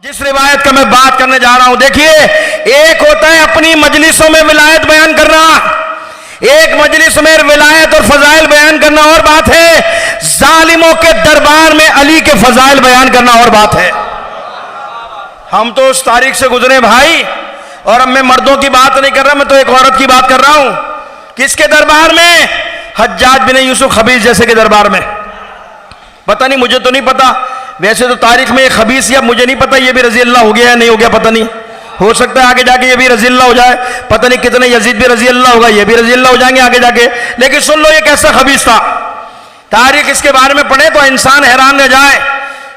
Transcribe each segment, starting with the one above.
जिस रिवायत का मैं बात करने जा रहा हूं, देखिए, एक होता है अपनी मजलिसों में विलायत बयान करना, एक मजलिस में विलायत और फजाइल बयान करना और बात है, जालिमों के दरबार में अली के फजाइल बयान करना और बात है। हम तो उस तारीख से गुजरे भाई, और अब मैं मर्दों की बात नहीं कर रहा, मैं तो एक औरत की बात कर रहा हूं। किसके दरबार में? हज्जाज बिन यूसुफ खबीस जैसे के दरबार में। पता नहीं, मुझे तो नहीं पता, वैसे तो तारीख में खबीस या मुझे नहीं पता ये भी रजी अल्लाह हो गया है नहीं हो गया पता नहीं, हो सकता है आगे जाके ये भी रजी अल्लाह हो जाए, पता नहीं कितने यजीद भी रजी अल्लाह होगा, ये भी रजी अल्लाह हो जाएंगे आगे जाके। लेकिन सुन लो ये कैसा खबीस था, तारीख इसके बारे में पढ़े तो इंसान हैरान रह जाए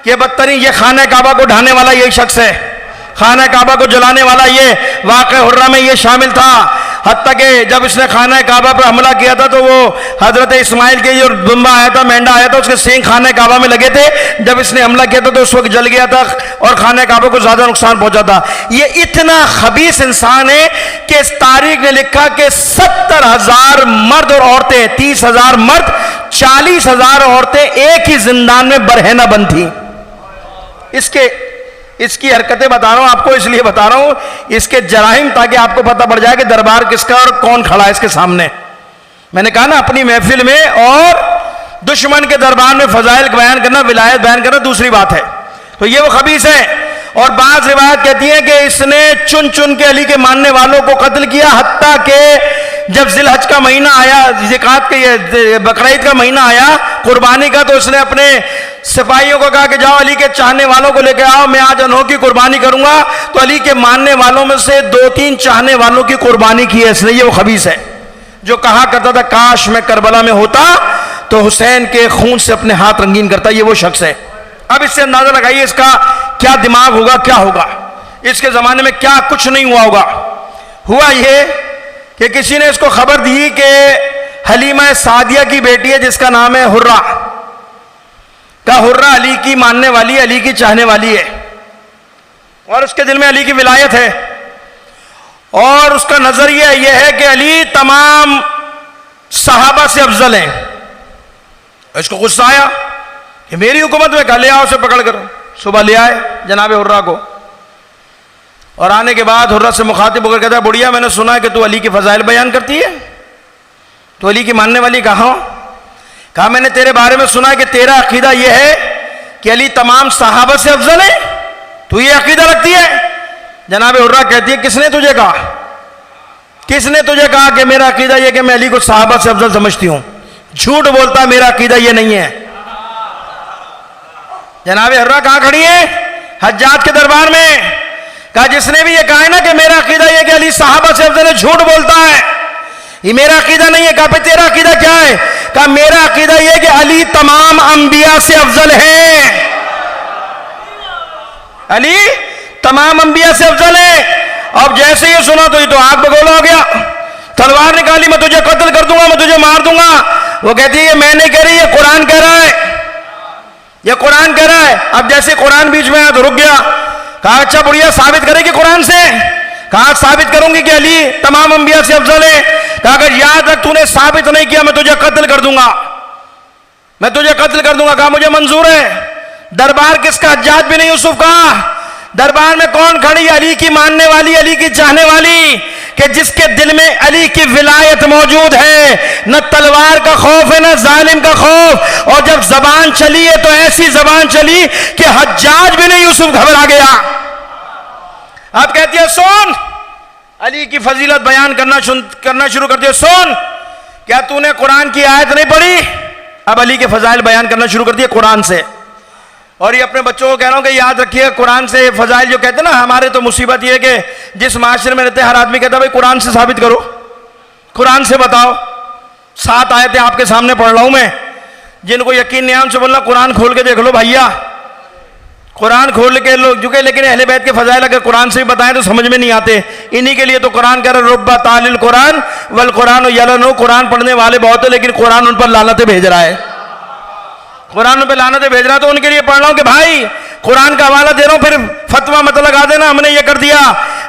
कि बदतरीन ये खाने काबा को ढाने वाला यही शख्स है, खाना काबा को जलाने वाला ये वाक़े हुर्रा में ये शामिल था। हत्ता कि जब इसने खाना काबा पर हमला किया था तो वो हजरत इस्माइल के जो दुम्बा आया था, मेंढा आया था, उसके सींग खाने काबा में लगे थे। जब इसने हमला किया था तो उस वक्त जल गया था और खाने काबा को ज्यादा नुकसान पहुंचा था। ये इतना खबीस इंसान है कि इस तारीख ने लिखा कि 70,000 मर्द और औरतें, 30,000 मर्द, 40,000 औरतें एक ही जिंदान में बरहना बंद थी। इसकी हरकतें बता रहा हूं आपको, इसलिए बता रहा हूं, इसके जराइम, ताकि आपको पता पड़ जाए कि दरबार किसका और कौन खड़ा है इसके सामने। मैंने कहा ना, अपनी महफिल में और दुश्मन के दरबार में फजाइल बयान करना, विलायत बयान करना दूसरी बात है। तो ये वो खबीस है। और बाज़ रिवायत कहती है कि इसने चुन चुन के अली के मानने वालों को कत्ल किया, हत्ता के जब जिलहज का महीना आया, ज़िकात के ये बकरीद का महीना आया कुर्बानी का, तो उसने अपने सिपाहियों को कहा कि जाओ अली के चाहने वालों को लेकर आओ, मैं आज अनोखी कुर्बानी करूंगा। तो अली के मानने वालों में से 2-3 चाहने वालों की कुर्बानी की है इसने। ये वो खबीस है जो कहा करता था काश मैं करबला में होता तो हुसैन के खून से अपने हाथ रंगीन करता। ये वो शख्स है। अब इससे अंदाजा लगाइए इसका क्या दिमाग होगा, क्या होगा इसके जमाने में, क्या कुछ नहीं हुआ होगा। हुआ ये कि किसी ने इसको खबर दी कि हलीमा सादिया की बेटी है जिसका नाम है हुर्रा, का हुर्रा अली की मानने वाली, अली की चाहने वाली है और उसके दिल में अली की विलायत है। और उसका नजरिया यह है कि अली तमाम सहाबा से अफजल हैं। इसको गुस्सा आया कि मेरी हुकूमत में कहा ले आओ उसे पकड़ कर। सुबह ले आए जनाब हुर्रा को, और आने के बाद हुर्रा से मुखातिब होकर कहता है, बुढ़िया मैंने सुना है कि तू अली की फजाइल बयान करती है, तो अली की मानने वाली कहा मैंने तेरे बारे में सुना है कि तेरा अकीदा यह है कि अली तमाम सहाबा से अफजल है, तू ये अकीदा रखती है? जनाब हुर्रा कहती है, किसने तुझे कहा, किसने तुझे कहा कि मेरा अकीदा यह कि मैं अली को सहाबा से अफजल समझती हूं? झूठ बोलता है, मेरा अकीदा यह नहीं है। जनाब हुर्रा कहां खड़ी है? हज्जाज के दरबार में। कहा जिसने भी ये कहा है ना कि मेरा अकीदा यह कि अली सहाबा से अफजल है, झूठ बोलता है, ये मेरा अकीदा नहीं है। कहा पे तेरा अकीदा क्या है? कहा मेरा अकीदा यह कि अली तमाम अंबिया से अफजल है, अली तमाम अंबिया से अफजल है। अब जैसे ये सुना तो ये तो आग बगोला हो गया, तलवार निकाली, मैं तुझे कत्ल कर दूंगा, मैं तुझे मार दूंगा। वो कहती है ये मैं नहीं कह रही, ये कुरान कह रहा है, ये कुरान कह रहा है। अब जैसे कुरान बीच में आया तो रुक गया। कहा अच्छा बुढ़िया साबित करेगी कुरान से? कहा साबित करूंगी कि अली तमाम अंबिया से अफजल है। कहा अगर याद रख तूने साबित नहीं किया मैं तुझे कत्ल कर दूंगा, मैं तुझे कत्ल कर दूंगा। कहा मुझे मंजूर है। दरबार किसका? हज्जाज बिन यूसुफ का। दरबार में कौन खड़ी? अली की मानने वाली, अली की चाहने वाली, कि जिसके दिल में अली की विलायत मौजूद है। न तलवार का खौफ है न जालिम का खौफ। और जब जबान चली है तो ऐसी जबान चली कि हज्जाज बिन यूसुफ घबरा गया। अब कहती है सुन, अली की फजीलत बयान करना शुरू करती है। सुन, क्या तूने कुरान की आयत नहीं पढ़ी? अब अली के फजाइल बयान करना शुरू करती है कुरान से। और ये अपने बच्चों को कह रहा हूं कि याद रखिए कुरान से फजाइल जो कहते हैं ना, हमारे तो मुसीबत ये है कि जिस माशरे में रहते हर आदमी कहता है भाई कुरान से साबित करो, कुरान से बताओ। 7 आयतें आपके सामने पढ़ रहा हूं मैं, जिनको यकीन नहीं उनसे बोलना कुरान खोल के देख लो भैया, कुरान खोल के लोग झुके। लेकिन अहले बैत के फजाइल अगर कुरान से भी बताएं तो समझ में नहीं आते। इन्हीं के लिए तो कुरान कह रहा रुब्बा तालिल कुरान वल कुरान यलनो, कुरान पढ़ने वाले बहुत है लेकिन कुरान उन पर लानतें भेज रहा है, कुरान उन पर लानतें भेज रहा है। तो उनके लिए पढ़ रहा हूं कि भाई कुरान का हवाला दे रहा हूं, फिर फतवा मत लगा देना हमने ये कर दिया।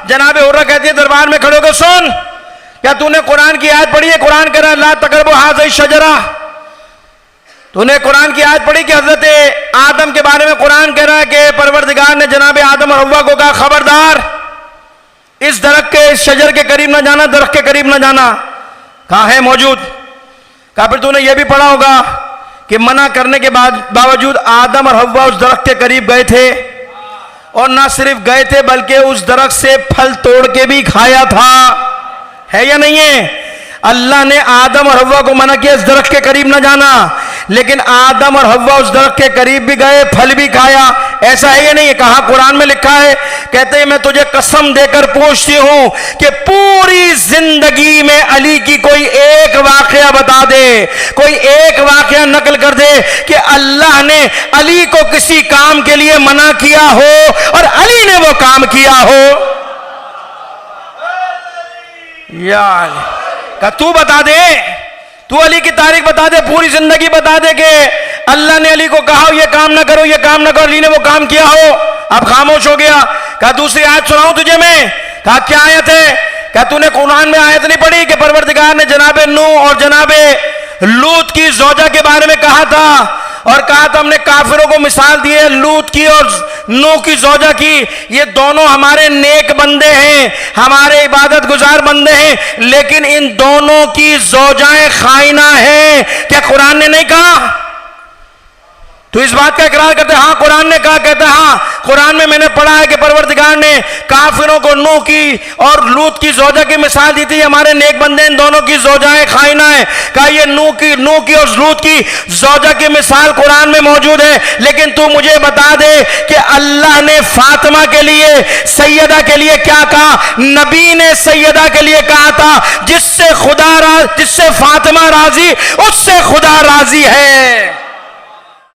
जनाब हुर्रा कहती है दरबार में खड़े होकर सुन, क्या तूने कुरान की आयत पढ़ी है? कुरान कह रहा है ला तकरबू हाज़िही शजरा, तूने कुरान की आयत पढ़ी कि हजरत आदम के बारे में कुरान कह रहा है कि परवरदिगार ने जनाब आदम और हव्वा को कहा खबरदार इस दरख्त के, इस शजर के करीब ना जाना, दरख्त के करीब ना जाना। कहाँ है मौजूद? कहा फिर तूने यह भी पढ़ा होगा कि मना करने के बावजूद आदम और हव्वा उस दरख्त के करीब गए थे, और ना सिर्फ गए थे बल्कि उस दरख्त से फल तोड़ के भी खाया था। है या नहीं है? अल्लाह ने आदम और हव्वा को मना किया इस दरख्त के करीब ना जाना, लेकिन आदम और हव्वा उस दरख्त के करीब भी गए, फल भी खाया। ऐसा है या नहीं है? कहा कुरान में लिखा है, कहते हैं मैं तुझे कसम देकर पूछती हूं कि पूरी जिंदगी में अली की कोई एक वाकया बता दे, कोई एक वाकया नकल कर दे कि अल्लाह ने अली को किसी काम के लिए मना किया हो और अली ने वो काम किया हो। यार का तू बता दे, तू अली की तारीख बता दे, पूरी जिंदगी बता दे कि अल्लाह ने अली को कहा ये काम ना करो, ये काम ना करो, अली ने वो काम किया हो। अब खामोश हो गया। कहा दूसरी आयत सुनाऊं तुझे मैं? कहा क्या आयत है? क्या तूने कुरान में आयत नहीं पढ़ी कि परवरदिगार ने जनाबे नूह और जनाबे लूत की ज़ौजा के बारे में कहा था, और कहा था हमने काफिरों को मिसाल दी है लूत की और नूह की ज़ौजा की, ये दोनों हमारे नेक बंदे हैं, हमारे इबादत गुजार बंदे हैं, लेकिन इन दोनों की ज़ौजाएं खाइना हैं। क्या कुरान ने नहीं कहा? तो इस बात का इकरार करते हाँ कुरान ने कहा, कहते हाँ कुरान में मैंने पढ़ा है कि परवरदिगार ने काफिरों को नूह की और लूत की ज़ौजा की मिसाल दी थी, हमारे नेक बंदे इन दोनों की ज़ौजाएं खाइना है। कहा ये नूह की और लूत की ज़ौजा की मिसाल कुरान में मौजूद है, लेकिन तू मुझे बता दे कि अल्लाह ने फातिमा के लिए, सैयदा के लिए क्या कहा? नबी ने सैयदा के लिए कहा था जिससे फातिमा राजी उससे खुदा राजी है।